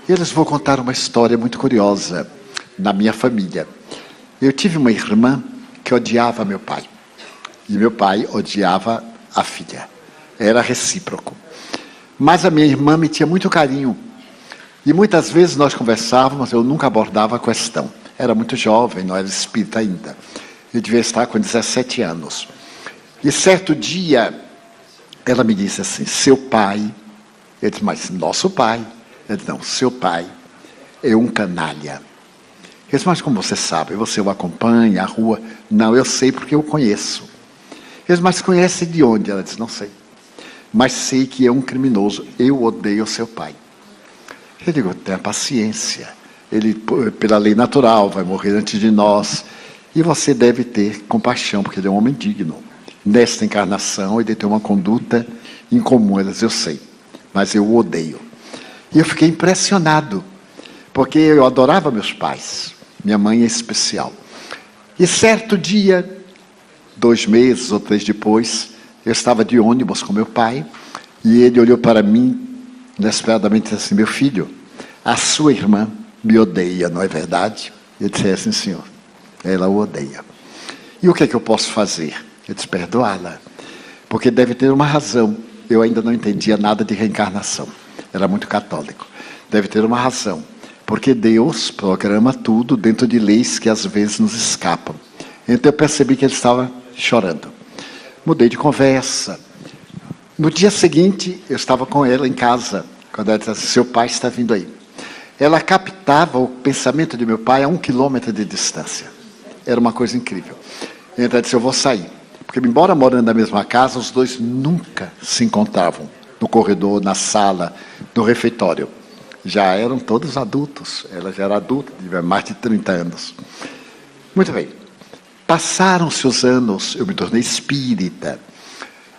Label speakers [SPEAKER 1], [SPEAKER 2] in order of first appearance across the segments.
[SPEAKER 1] E eles vão contar uma história muito curiosa na minha família. Eu tive uma irmã que odiava meu pai. E meu pai odiava a filha. Era recíproco. Mas a minha irmã me tinha muito carinho. E muitas vezes nós conversávamos, eu nunca abordava a questão. Era muito jovem, não era espírita ainda. Eu devia estar com 17 anos. E certo dia, ela me disse assim, seu pai... Eu disse, mas nosso pai? Ele disse, não, seu pai é um canalha. Eu disse, mas como você sabe? Você o acompanha, a rua? Não, eu sei porque eu conheço. Eu disse, mas conhece de onde? Ela disse, não sei. Mas sei que é um criminoso. Eu odeio seu pai. Eu digo, tenha paciência. Ele, pela lei natural, vai morrer antes de nós. E você deve ter compaixão, porque ele é um homem digno. Nesta encarnação, ele tem uma conduta incomum. Ela diz, eu sei, mas eu o odeio. E eu fiquei impressionado, porque eu adorava meus pais. Minha mãe é especial. E certo dia, 2 meses ou 3 depois, eu estava de ônibus com meu pai, e ele olhou para mim, inesperadamente, e disse assim, meu filho, a sua irmã me odeia, não é verdade? Eu disse, é sim, senhor. Ela o odeia. E o que é que eu posso fazer? Eu disse, perdoá-la. Porque deve ter uma razão. Eu ainda não entendia nada de reencarnação. Era muito católico. Deve ter uma razão. Porque Deus programa tudo dentro de leis que às vezes nos escapam. Então eu percebi que ele estava chorando. Mudei de conversa. No dia seguinte, eu estava com ela em casa. Quando ela disse assim, seu pai está vindo aí. Ela captava o pensamento de meu pai a 1 quilômetro de distância. Era uma coisa incrível. Então ela disse, eu vou sair. Porque, embora morando na mesma casa, os dois nunca se encontravam. No corredor, na sala, no refeitório. Já eram todos adultos. Ela já era adulta, tinha mais de 30 anos. Muito bem. Passaram-se os anos, eu me tornei espírita.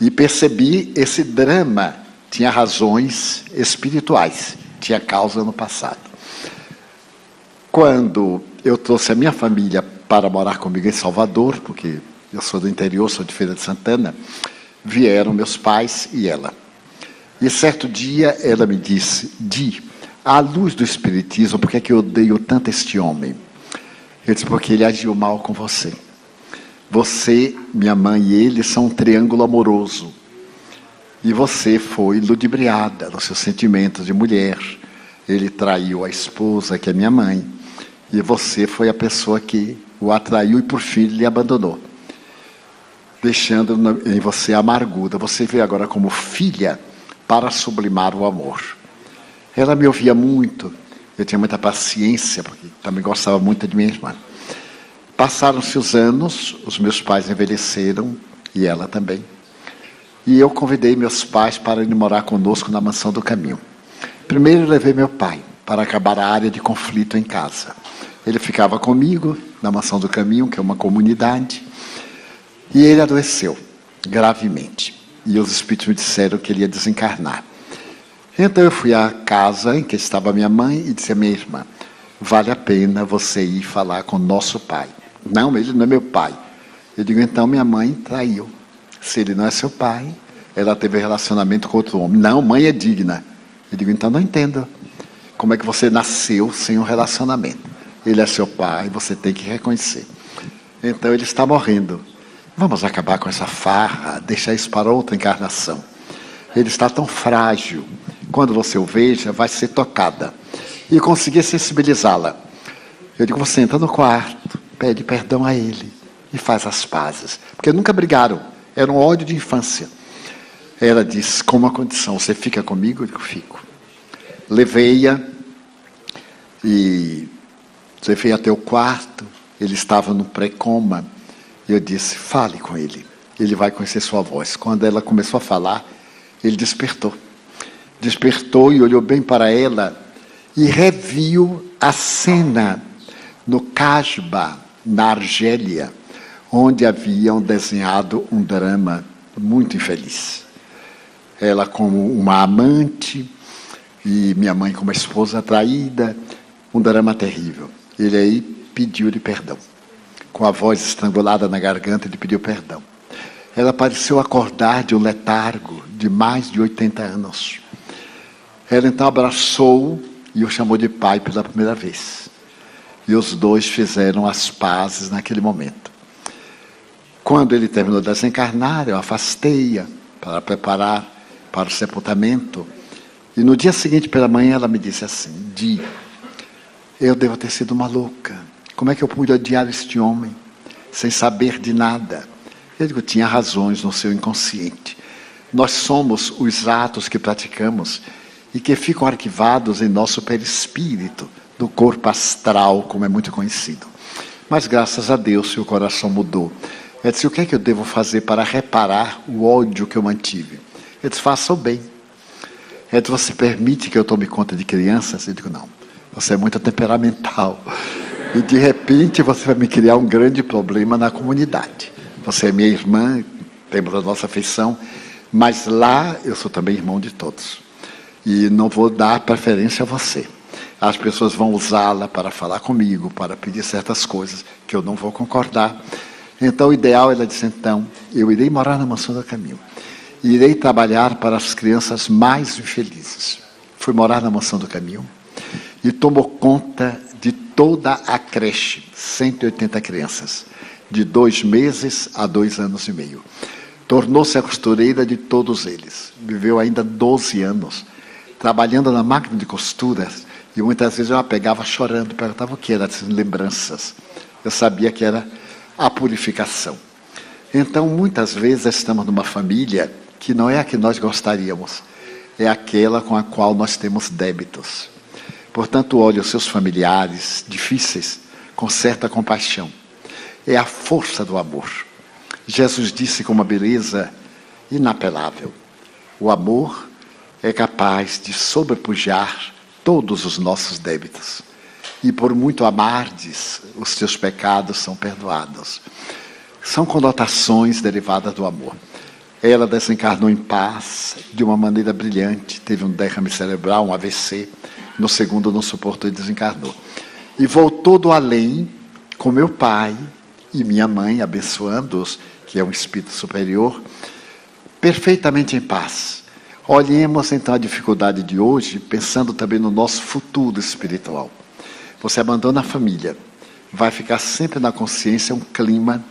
[SPEAKER 1] E percebi esse drama. Tinha razões espirituais. Tinha causa no passado. Quando eu trouxe a minha família para morar comigo em Salvador, porque eu sou do interior, sou de Feira de Santana, vieram meus pais e ela. E certo dia ela me disse, Di, à luz do Espiritismo, por que é que eu odeio tanto este homem? Eu disse, porque ele agiu mal com você. Você, minha mãe e ele são um triângulo amoroso. E você foi ludibriada nos seus sentimentos de mulher. Ele traiu a esposa, que é minha mãe. E você foi a pessoa que o atraiu e, por fim, lhe abandonou. Deixando em você a amargura. Você veio agora como filha para sublimar o amor. Ela me ouvia muito. Eu tinha muita paciência, porque também gostava muito de minha irmã. Passaram-se os anos, os meus pais envelheceram, e ela também. E eu convidei meus pais para ir morar conosco na Mansão do Caminho. Primeiro eu levei meu pai para acabar a área de conflito em casa. Ele ficava comigo na Mansão do Caminho, que é uma comunidade, e ele adoeceu gravemente. E os espíritos me disseram que ele ia desencarnar. Então eu fui à casa em que estava minha mãe e disse à minha irmã, vale a pena você ir falar com nosso pai. Não, ele não é meu pai. Eu digo, então minha mãe traiu. Se ele não é seu pai, ela teve relacionamento com outro homem. Não, mãe é digna. Eu digo, então não entendo. Como é que você nasceu sem um relacionamento? Ele é seu pai, você tem que reconhecer. Então ele está morrendo. Vamos acabar com essa farra, deixar isso para outra encarnação. Ele está tão frágil. Quando você o veja, vai ser tocada. E conseguir sensibilizá-la. Eu digo, você entra no quarto, pede perdão a ele e faz as pazes. Porque nunca brigaram. Era um ódio de infância. Ela disse, com uma condição, você fica comigo? Eu digo, fico. Levei-a e levei até o quarto. Ele estava no pré-coma. Eu disse, fale com ele. Ele vai conhecer sua voz. Quando ela começou a falar, ele despertou. Despertou e olhou bem para ela e reviu a cena no Casbah, na Argélia, onde haviam desenhado um drama muito infeliz. Ela como uma amante e minha mãe como uma esposa traída, um drama terrível. Ele aí pediu-lhe perdão. Com a voz estrangulada na garganta, ele pediu perdão. Ela pareceu acordar de um letargo de mais de 80 anos. Ela então abraçou e o chamou de pai pela primeira vez. E os dois fizeram as pazes naquele momento. Quando ele terminou de desencarnar, eu afastei-a para preparar para o sepultamento. E no dia seguinte, pela manhã, ela me disse assim: Di, eu devo ter sido uma louca. Como é que eu pude odiar este homem, sem saber de nada? Eu digo, tinha razões no seu inconsciente. Nós somos os atos que praticamos e que ficam arquivados em nosso perispírito, do corpo astral, como é muito conhecido. Mas graças a Deus, seu coração mudou. Eu disse, o que é que eu devo fazer para reparar o ódio que eu mantive? Eu disse, faça o bem. Eu disse, você permite que eu tome conta de crianças? Eu digo, não, você é muito temperamental. E de repente você vai me criar um grande problema na comunidade. Você é minha irmã, temos a nossa afeição, mas lá eu sou também irmão de todos. E não vou dar preferência a você. As pessoas vão usá-la para falar comigo, para pedir certas coisas que eu não vou concordar. Então o ideal, ela disse, então, eu irei morar na Mansão do Caminho. Irei trabalhar para as crianças mais infelizes. Fui morar na Mansão do Caminho e tomou conta de toda a creche, 180 crianças, de 2 meses a 2 anos e meio. Tornou-se a costureira de todos eles. Viveu ainda 12 anos, trabalhando na máquina de costuras, e muitas vezes eu a pegava chorando, perguntava o que era essas lembranças. Eu sabia que era a purificação. Então, muitas vezes estamos numa família que não é a que nós gostaríamos, é aquela com a qual nós temos débitos. Portanto, olhe os seus familiares difíceis com certa compaixão. É a força do amor. Jesus disse com uma beleza inapelável: o amor é capaz de sobrepujar todos os nossos débitos. E por muito amardes, os teus pecados são perdoados. São conotações derivadas do amor. Ela desencarnou em paz, de uma maneira brilhante, teve um derrame cerebral, um AVC, no segundo não suportou e desencarnou. E voltou do além, com meu pai e minha mãe, abençoando-os, que é um espírito superior, perfeitamente em paz. Olhemos então a dificuldade de hoje, pensando também no nosso futuro espiritual. Você abandona a família, vai ficar sempre na consciência um clima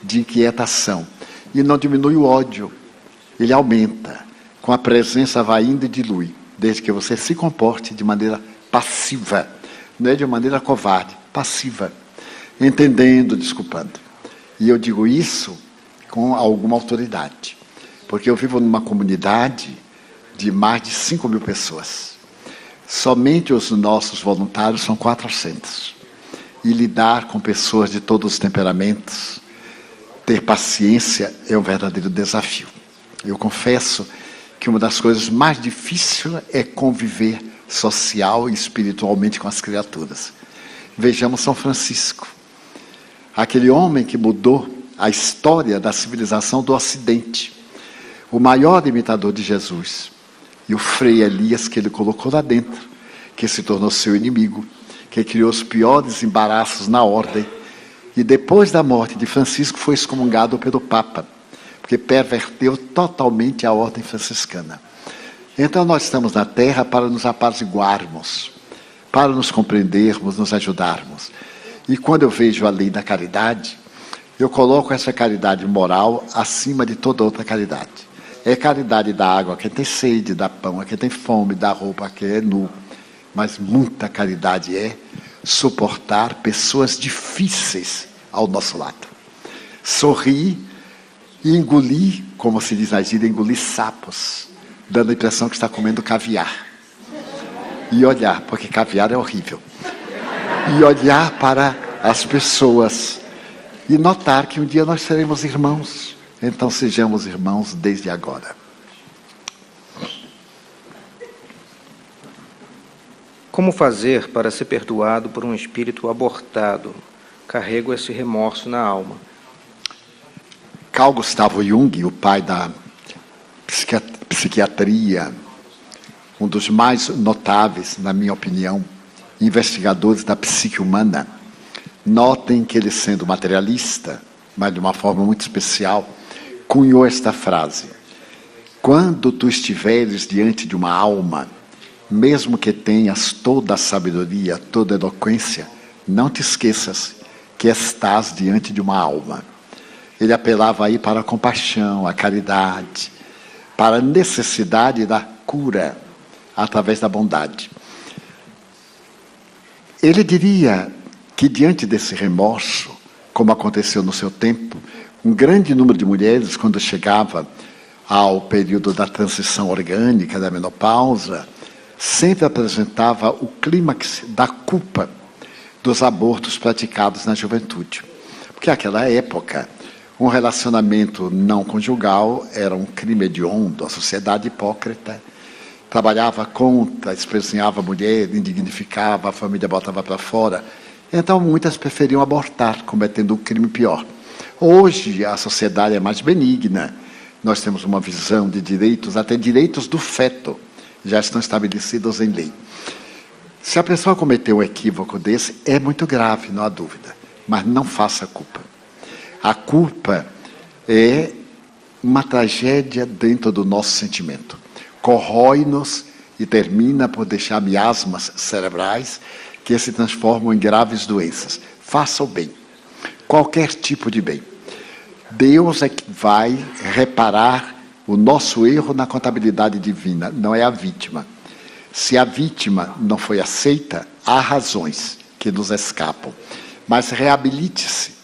[SPEAKER 1] de inquietação. E não diminui o ódio, ele aumenta. Com a presença vai indo e dilui, desde que você se comporte de maneira passiva, não é de maneira covarde, passiva, entendendo, desculpando. E eu digo isso com alguma autoridade, porque eu vivo numa comunidade de mais de 5.000 pessoas. Somente os nossos voluntários são 400. E lidar com pessoas de todos os temperamentos, ter paciência é um verdadeiro desafio. Eu confesso que uma das coisas mais difíceis é conviver social e espiritualmente com as criaturas. Vejamos São Francisco, aquele homem que mudou a história da civilização do Ocidente, o maior imitador de Jesus, e o Frei Elias que ele colocou lá dentro, que se tornou seu inimigo, que criou os piores embaraços na ordem, e depois da morte de Francisco foi excomungado pelo Papa, porque perverteu totalmente a ordem franciscana. Então nós estamos na Terra para nos apaziguarmos, para nos compreendermos, nos ajudarmos. E quando eu vejo a lei da caridade, eu coloco essa caridade moral acima de toda outra caridade. É caridade da água a quem tem sede, dá pão a quem tem fome, dá roupa a quem é nu. Mas muita caridade é suportar pessoas difíceis ao nosso lado. Sorrir e engolir, como se diz na gíria, engolir sapos, dando a impressão que está comendo caviar. E olhar, porque caviar é horrível. E olhar para as pessoas e notar que um dia nós seremos irmãos. Então sejamos irmãos desde agora.
[SPEAKER 2] Como fazer para ser perdoado por um espírito abortado? Carrego esse remorso na alma.
[SPEAKER 1] Carl Gustavo Jung, o pai da psiquiatria, um dos mais notáveis, na minha opinião, investigadores da psique humana, notem que ele, sendo materialista, mas de uma forma muito especial, cunhou esta frase: quando tu estiveres diante de uma alma mesmo que tenhas toda a sabedoria, toda a eloquência, não te esqueças que estás diante de uma alma. Ele apelava aí para a compaixão, a caridade, para a necessidade da cura através da bondade. Ele diria que diante desse remorso, como aconteceu no seu tempo, um grande número de mulheres, quando chegava ao período da transição orgânica, da menopausa, sempre apresentava o clímax da culpa dos abortos praticados na juventude. Porque naquela época, um relacionamento não conjugal era um crime hediondo, a sociedade hipócrita trabalhava contra, espezinhava a mulher, indignificava, a família botava para fora. Então muitas preferiam abortar, cometendo um crime pior. Hoje a sociedade é mais benigna, nós temos uma visão de direitos, até direitos do feto, já estão estabelecidos em lei. Se a pessoa cometer um equívoco desse, é muito grave, não há dúvida, mas não faça culpa. A culpa é uma tragédia dentro do nosso sentimento. Corrói-nos e termina por deixar miasmas cerebrais que se transformam em graves doenças. Faça o bem, qualquer tipo de bem. Deus é que vai reparar o nosso erro na contabilidade divina, não é a vítima. Se a vítima não foi aceita, há razões que nos escapam. Mas reabilite-se.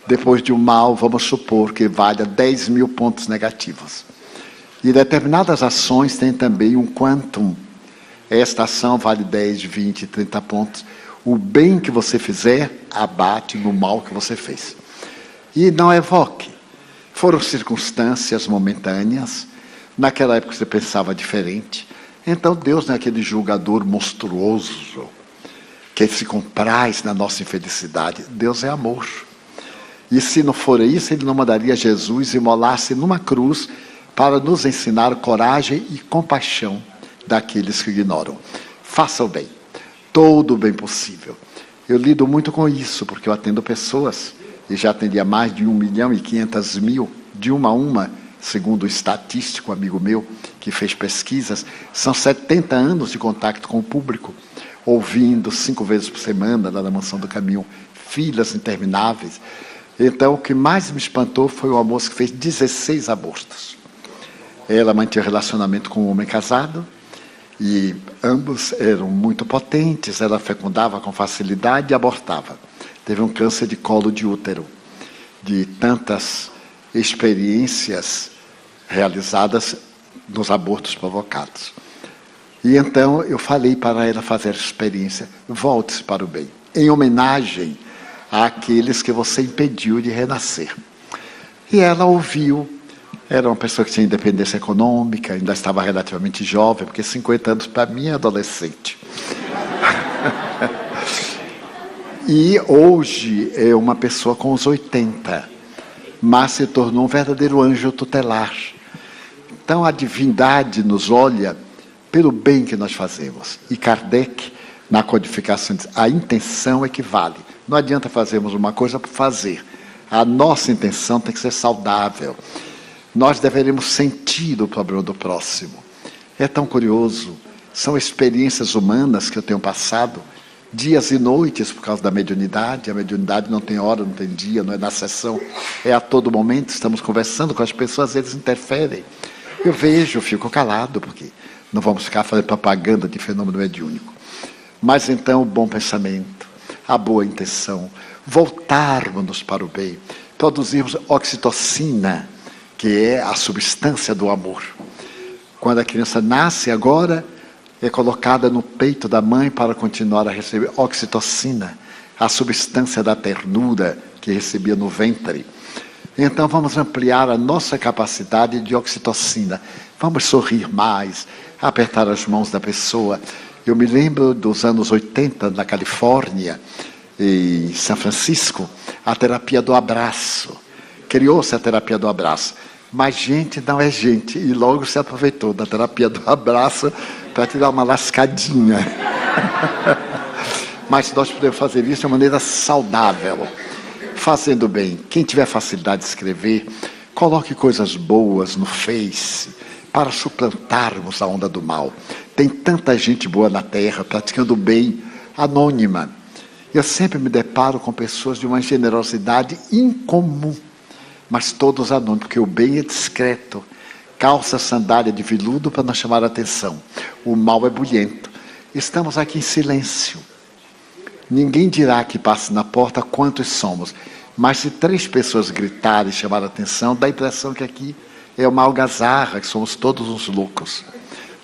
[SPEAKER 1] Depois de um mal, vamos supor que valha 10 mil pontos negativos. E determinadas ações têm também um quantum. Esta ação vale 10, 20, 30 pontos. O bem que você fizer abate no mal que você fez. E não evoque. Foram circunstâncias momentâneas. Naquela época você pensava diferente. Então Deus não é aquele julgador monstruoso que se compraz na nossa infelicidade. Deus é amor. E se não for isso, Ele não mandaria Jesus imolar-se numa cruz para nos ensinar coragem e compaixão daqueles que ignoram. Faça o bem, todo o bem possível. Eu lido muito com isso, porque eu atendo pessoas, e já atendi mais de 1.500.000, de uma a uma, segundo o estatístico amigo meu, que fez pesquisas. São 70 anos de contato com o público, ouvindo 5 vezes por semana, lá na Mansão do Caminho, filas intermináveis. Então, o que mais me espantou foi uma moça que fez 16 abortos. Ela mantinha relacionamento com um homem casado, e ambos eram muito potentes, ela fecundava com facilidade e abortava. Teve um câncer de colo de útero, de tantas experiências realizadas nos abortos provocados. E então eu falei para ela fazer a experiência, volte-se para o bem, em homenagem àqueles que você impediu de renascer. E ela ouviu. Era uma pessoa que tinha independência econômica, ainda estava relativamente jovem, porque 50 anos para mim é adolescente. E hoje é uma pessoa com os 80, mas se tornou um verdadeiro anjo tutelar. Então a divindade nos olha pelo bem que nós fazemos. E Kardec, na codificação, diz, a intenção é que vale. Não adianta fazermos uma coisa por fazer. A nossa intenção tem que ser saudável. Nós deveremos sentir o problema do próximo. É tão curioso. São experiências humanas que eu tenho passado, dias e noites por causa da mediunidade. A mediunidade não tem hora, não tem dia, não é na sessão, é a todo momento. Estamos conversando com as pessoas, eles interferem. Eu vejo, eu fico calado, porque não vamos ficar fazendo propaganda de fenômeno mediúnico. Mas então o bom pensamento, a boa intenção, voltarmos para o bem, produzirmos oxitocina, que é a substância do amor. Quando a criança nasce agora, é colocada no peito da mãe para continuar a receber oxitocina, a substância da ternura que recebia no ventre. Então vamos ampliar a nossa capacidade de oxitocina. Vamos sorrir mais, apertar as mãos da pessoa. Eu me lembro dos anos 80, na Califórnia, em São Francisco, a terapia do abraço. Criou-se a terapia do abraço. Mas gente não é gente. E logo se aproveitou da terapia do abraço para tirar uma lascadinha. Mas nós podemos fazer isso de uma maneira saudável, fazendo bem. Quem tiver facilidade de escrever, coloque coisas boas no Face para suplantarmos a onda do mal. Tem Tem tanta gente boa na Terra, praticando o bem, anônima. Eu sempre me deparo com pessoas de uma generosidade incomum, mas todos anônimos, porque o bem é discreto. Calça sandália de veludo para não chamar a atenção. O mal é bulhento. Estamos aqui em silêncio. Ninguém dirá que passe na porta quantos somos. Mas se 3 pessoas gritarem e chamar a atenção, dá a impressão que aqui é uma algazarra, que somos todos uns loucos.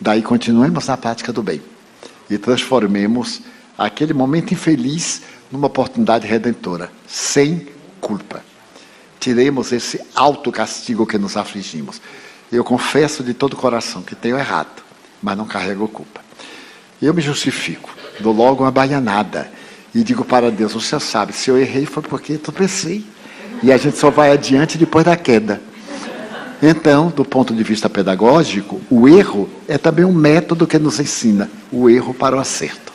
[SPEAKER 1] Daí continuemos na prática do bem. E transformemos aquele momento infeliz numa oportunidade redentora. Sem culpa. Tiremos esse autocastigo que nos afligimos. Eu confesso de todo o coração que tenho errado, mas não carrego culpa. Eu me justifico, dou logo uma baianada e digo para Deus, o Senhor sabe, se eu errei foi porque tropecei. E a gente só vai adiante depois da queda. Então, do ponto de vista pedagógico, o erro é também um método que nos ensina o erro para o acerto.